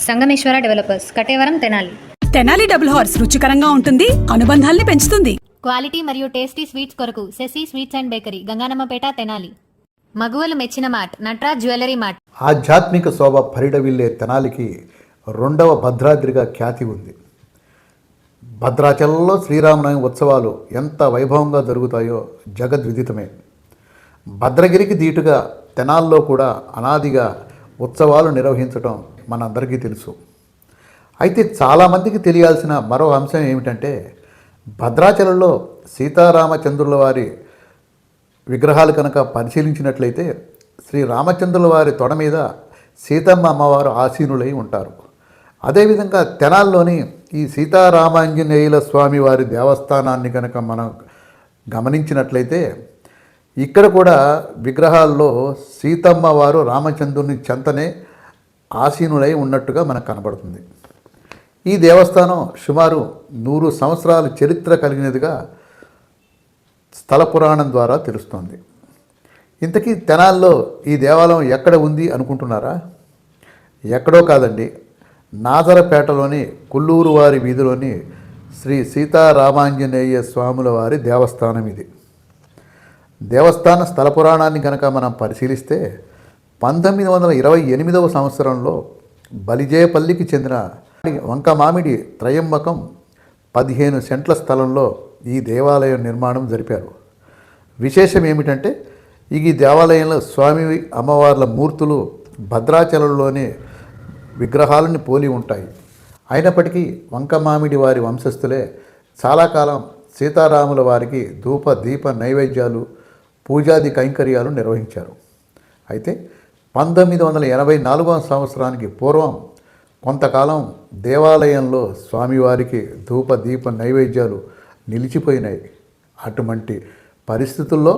Sangameshwara developers, Kataveram, Tenali. Tenali double horse రుచికరంగా ఉంటుంది, అనుబంధాల్ని పెంచుతుంది. క్వాలిటీ మరియు టేస్టీ స్వీట్స్ కొరకు Sasi sweets and bakery, Ganganammapeta, Tenali. మగువలు మెచ్చిన మార్ట్, నటరాజ్ జ్యువెలరీ మార్ట్. ఆధ్యాత్మిక శోభ పరిడవిల్లే తెనాలికి రెండవ భద్రాద్రిగా ఖ్యాతి ఉంది. భద్రాచలంలో శ్రీరామనవమి ఉత్సవాలు ఎంత వైభవంగా జరుగుతాయో జగద్విదితమే. భద్రగిరికి దీటుగా తెనాల్లో కూడా అనాదిగా ఉత్సవాలు నిర్వహించడం మనందరికీ తెలుసు. అయితే చాలామందికి తెలియాల్సిన మరో అంశం ఏమిటంటే, భద్రాచలంలో సీతారామచంద్రుల వారి విగ్రహాలు కనుక పరిశీలించినట్లయితే శ్రీ రామచంద్రుల వారి తొడ మీద సీతమ్మ అమ్మవారు ఆసీనులై ఉంటారు. అదేవిధంగా తెనాల్లోని ఈ సీతారామాంజనేయుల స్వామి వారి దేవస్థానాన్ని కనుక మనం గమనించినట్లయితే ఇక్కడ కూడా విగ్రహాల్లో సీతమ్మ వారు రామచంద్రుని చెంతనే ఆసీనులై ఉన్నట్టుగా మనకు కనబడుతుంది. ఈ దేవస్థానం సుమారు 100 సంవత్సరాల చరిత్ర కలిగినదిగా స్థల పురాణం ద్వారా తెలుస్తోంది. ఇంతకీ తెనాల్లో ఈ దేవాలయం ఎక్కడ ఉంది అనుకుంటున్నారా? ఎక్కడో కాదండి, నాదరపేటలోని కుల్లూరు వారి వీధిలోని శ్రీ సీతారామాంజనేయ స్వాముల వారి దేవస్థానం ఇది. దేవస్థాన స్థల పురాణాన్ని కనుక మనం పరిశీలిస్తే 1928వ సంవత్సరంలో బలిజేపల్లికి చెందిన వంకమామిడి త్రయంబకం 15 సెంట్ల స్థలంలో ఈ దేవాలయం నిర్మాణం జరిపారు. విశేషం ఏమిటంటే, ఈ దేవాలయంలో స్వామి అమ్మవార్ల మూర్తులు భద్రాచలంలోని విగ్రహాలను పోలి ఉంటాయి. అయినప్పటికీ వంకమామిడి వారి వంశస్థులే చాలా కాలం సీతారాముల వారికి ధూప దీప నైవేద్యాలు, పూజాది కైంకర్యాలు నిర్వహించారు. అయితే 1984వ సంవత్సరానికి పూర్వం కొంతకాలం దేవాలయంలో స్వామివారికి ధూప దీప నైవేద్యాలు నిలిచిపోయినాయి. అటువంటి పరిస్థితుల్లో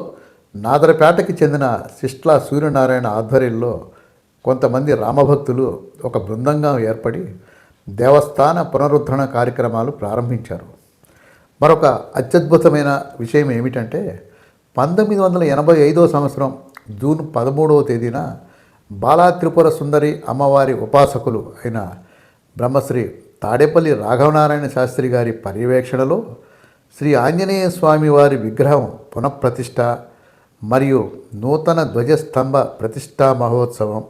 నాదరపేటకి చెందిన సిస్ట్లా సూర్యనారాయణ ఆధ్వర్యంలో కొంతమంది రామభక్తులు ఒక బృందంగా ఏర్పడి దేవస్థాన పునరుద్ధరణ కార్యక్రమాలు ప్రారంభించారు. మరొక అత్యద్భుతమైన విషయం ఏమిటంటే, 1985వ సంవత్సరం జూన్ 13వ తేదీన బాలా త్రిపుర సుందరి అమ్మవారి ఉపాసకులు అయిన బ్రహ్మశ్రీ తాడేపల్లి రాఘవనారాయణ శాస్త్రి గారి పర్యవేక్షణలో శ్రీ ఆంజనేయ స్వామి వారి విగ్రహం పునఃప్రతిష్ఠ మరియు నూతన ధ్వజస్తంభ ప్రతిష్ఠా మహోత్సవం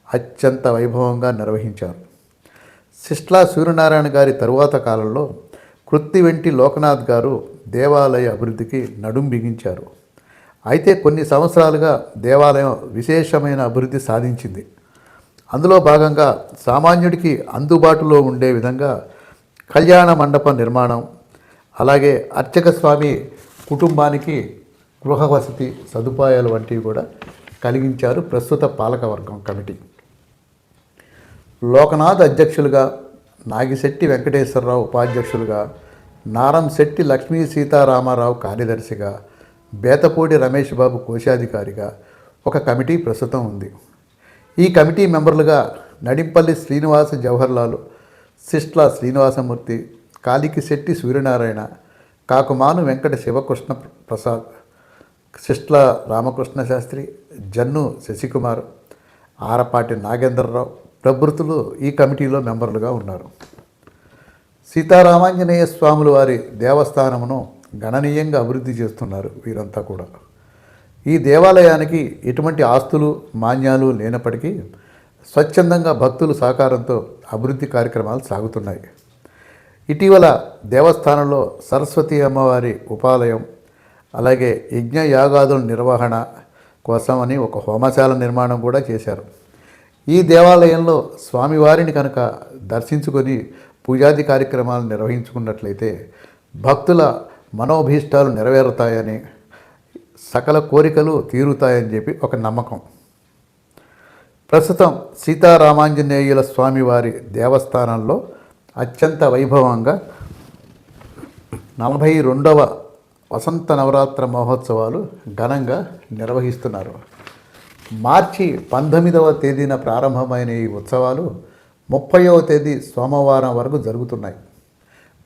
అత్యంత వైభవంగా నిర్వహించారు. సిస్ట్లా సూర్యనారాయణ గారి తరువాత కాలంలో కృత్తివెంటి లోకనాథ్ గారు దేవాలయ అభివృద్ధికి నడుం బిగించారు. అయితే కొన్ని సంవత్సరాలుగా దేవాలయం విశేషమైన అభివృద్ధి సాధించింది. అందులో భాగంగా సామాన్యుడికి అందుబాటులో ఉండే విధంగా కళ్యాణ మండప నిర్మాణం, అలాగే అర్చక స్వామి కుటుంబానికి గృహ వసతి సదుపాయాలు వంటివి కూడా కలిగించారు ప్రస్తుత పాలకవర్గం కమిటీ. లోకనాథ్ అధ్యక్షులుగా, నాగిశెట్టి వెంకటేశ్వరరావు ఉపాధ్యక్షులుగా, నారంశెట్టి లక్ష్మీ సీతారామారావు కార్యదర్శిగా, బేతపూడి రమేష్ బాబు కోశాధికారిగా ఒక కమిటీ ప్రస్తుతం ఉంది. ఈ కమిటీ మెంబర్లుగా నడింపల్లి శ్రీనివాస జవహర్లాల్, సిస్ట్లా శ్రీనివాసమూర్తి, కాలికిశెట్టి సూర్యనారాయణ, కాకుమాను వెంకట శివకృష్ణ ప్రసాద్, సిస్ట్లా రామకృష్ణ శాస్త్రి, జన్ను శశికుమార్, ఆరపాటి నాగేంద్రరావు ప్రభృతులు ఈ కమిటీలో మెంబర్లుగా ఉన్నారు. సీతారామాంజనేయ స్వాముల వారి దేవస్థానమును గణనీయంగా అభివృద్ధి చేస్తున్నారు వీరంతా కూడా. ఈ దేవాలయానికి ఎటువంటి ఆస్తులు మాన్యాలు లేనప్పటికీ స్వచ్ఛందంగా భక్తుల సహకారంతో అభివృద్ధి కార్యక్రమాలు సాగుతున్నాయి. ఇటీవల దేవస్థానంలో సరస్వతి అమ్మవారి ఉపాలయం, అలాగే యజ్ఞ యాగాదుల నిర్వహణ కోసమని ఒక హోమశాల నిర్మాణం కూడా చేశారు. ఈ దేవాలయంలో స్వామివారిని కనుక దర్శించుకొని పూజాది కార్యక్రమాలు నిర్వహించుకున్నట్లయితే భక్తుల మనోభీష్టాలు నెరవేరుతాయని, సకల కోరికలు తీరుతాయని చెప్పి ఒక నమ్మకం. ప్రస్తుతం సీతారామాంజనేయుల స్వామివారి దేవస్థానంలో అత్యంత వైభవంగా 42వ వసంత నవరాత్ర మహోత్సవాలు ఘనంగా నిర్వహిస్తున్నారు. మార్చి 19వ తేదీన ప్రారంభమైన ఈ ఉత్సవాలు 30వ తేదీ సోమవారం వరకు జరుగుతున్నాయి.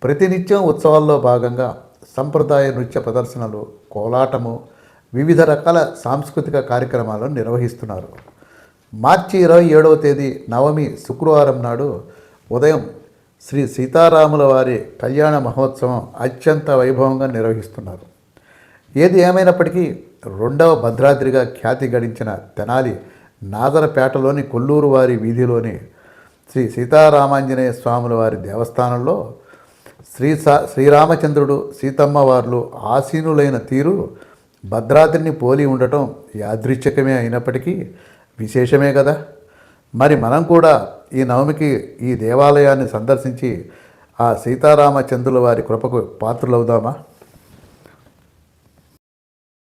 ప్రతినిత్యం ఉత్సవాల్లో భాగంగా సంప్రదాయ నృత్య ప్రదర్శనలు, కోలాటము, వివిధ రకాల సాంస్కృతిక కార్యక్రమాలను నిర్వహిస్తున్నారు. మార్చి 27వ తేదీ నవమి శుక్రవారం నాడు ఉదయం శ్రీ సీతారాముల వారి కళ్యాణ మహోత్సవం అత్యంత వైభవంగా నిర్వహిస్తున్నారు. ఏది ఏమైనప్పటికీ రెండవ భద్రాద్రిగా ఖ్యాతి గడించిన తెనాలి నాదరపేటలోని కొల్లూరు వారి వీధిలోని శ్రీ సీతారామాంజనేయ స్వాముల వారి దేవస్థానంలో శ్రీరామచంద్రుడు సీతమ్మ వార్లు ఆసీనులైన తీరు భద్రాద్రిని పోలి ఉండటం యాదృచ్ఛికమే అయినప్పటికీ విశేషమే కదా. మరి మనం కూడా ఈ నవమికి ఈ దేవాలయాన్ని సందర్శించి ఆ సీతారామచంద్రుల వారి కృపకు పాత్రులవుదామా?